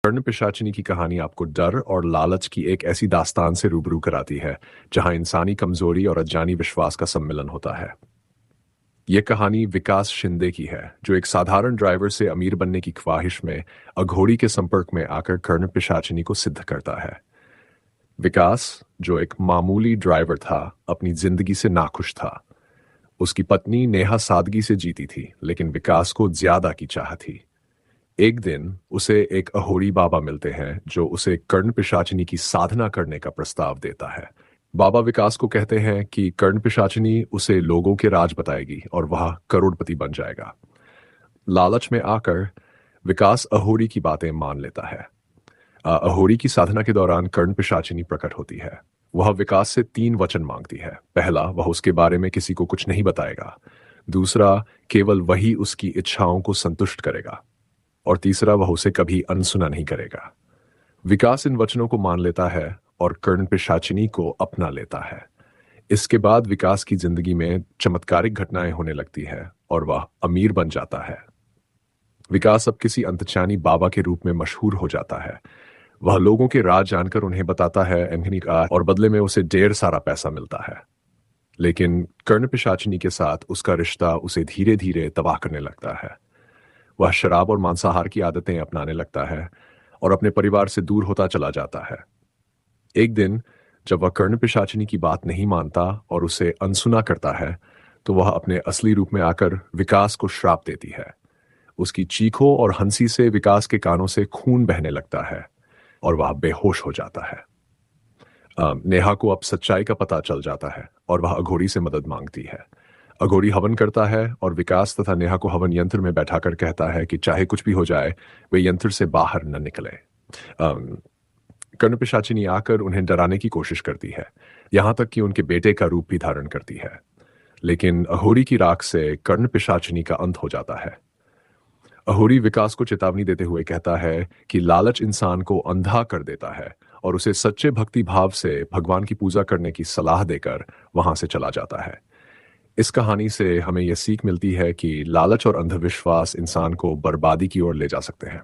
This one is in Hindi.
कर्ण पिशाचिनी की कहानी आपको डर और लालच की एक ऐसी दास्तान से रूबरू कराती है जहां इंसानी कमजोरी और अनजानी विश्वास का सम्मिलन होता है। यह कहानी विकास शिंदे की है, जो एक साधारण ड्राइवर से अमीर बनने की ख्वाहिश में अघोरी के संपर्क में आकर कर्ण पिशाचिनी को सिद्ध करता है। विकास, जो एक मामूली ड्राइवर था, अपनी जिंदगी से नाखुश था। उसकी पत्नी नेहा सादगी से जीती थी, लेकिन विकास को ज्यादा की चाह थी। एक दिन उसे एक अहोरी बाबा मिलते हैं जो उसे कर्ण पिशाचिनी की साधना करने का प्रस्ताव देता है। बाबा विकास को कहते हैं कि कर्ण पिशाचिनी उसे लोगों के राज बताएगी और वह करोड़पति बन जाएगा। लालच में आकर विकास अहोरी की बातें मान लेता है। अहोरी की साधना के दौरान कर्ण पिशाचिनी प्रकट होती है। वह विकास से 3 वचन मांगती है। पहला, वह उसके बारे में किसी को कुछ नहीं बताएगा। दूसरा, केवल वही उसकी इच्छाओं को संतुष्ट करेगा। और तीसरा, वह उसे कभी अनसुना नहीं करेगा। विकास इन वचनों को मान लेता है और कर्ण पिशाचिनी को अपना लेता है। इसके बाद विकास की जिंदगी में चमत्कारिक घटनाएं होने लगती है और वह अमीर बन जाता है। विकास अब किसी अंतर्यामी बाबा के रूप में मशहूर हो जाता है। वह लोगों के राज जानकर उन्हें बताता है एंथनी का, और बदले में उसे ढेर सारा पैसा मिलता है। लेकिन कर्ण पिशाचिनी के साथ उसका रिश्ता उसे धीरे धीरे तबाह करने लगता है। वह शराब और मांसाहार की आदतें अपनाने लगता है और अपने परिवार से दूर होता चला जाता है। एक दिन जब वह कर्ण पिशाचिनी की बात नहीं मानता और उसे अनसुना करता है, तो वह अपने असली रूप में आकर विकास को श्राप देती है। उसकी चीखों और हंसी से विकास के कानों से खून बहने लगता है और वह बेहोश हो जाता है। नेहा को अब सच्चाई का पता चल जाता है और वह अघोरी से मदद मांगती है। अघोरी हवन करता है और विकास तथा नेहा को हवन यंत्र में बैठाकर कहता है कि चाहे कुछ भी हो जाए, वे यंत्र से बाहर न निकले। कर्ण पिशाचिनी आकर उन्हें डराने की कोशिश करती है, यहां तक कि उनके बेटे का रूप भी धारण करती है। लेकिन अहोरी की राख से कर्ण पिशाचिनी का अंत हो जाता है। अहोरी विकास को चेतावनी देते हुए कहता है कि लालच इंसान को अंधा कर देता है, और उसे सच्चे भक्ति भाव से भगवान की पूजा करने की सलाह देकर वहां से चला जाता है। इस कहानी से हमें यह सीख मिलती है कि लालच और अंधविश्वास इंसान को बर्बादी की ओर ले जा सकते हैं।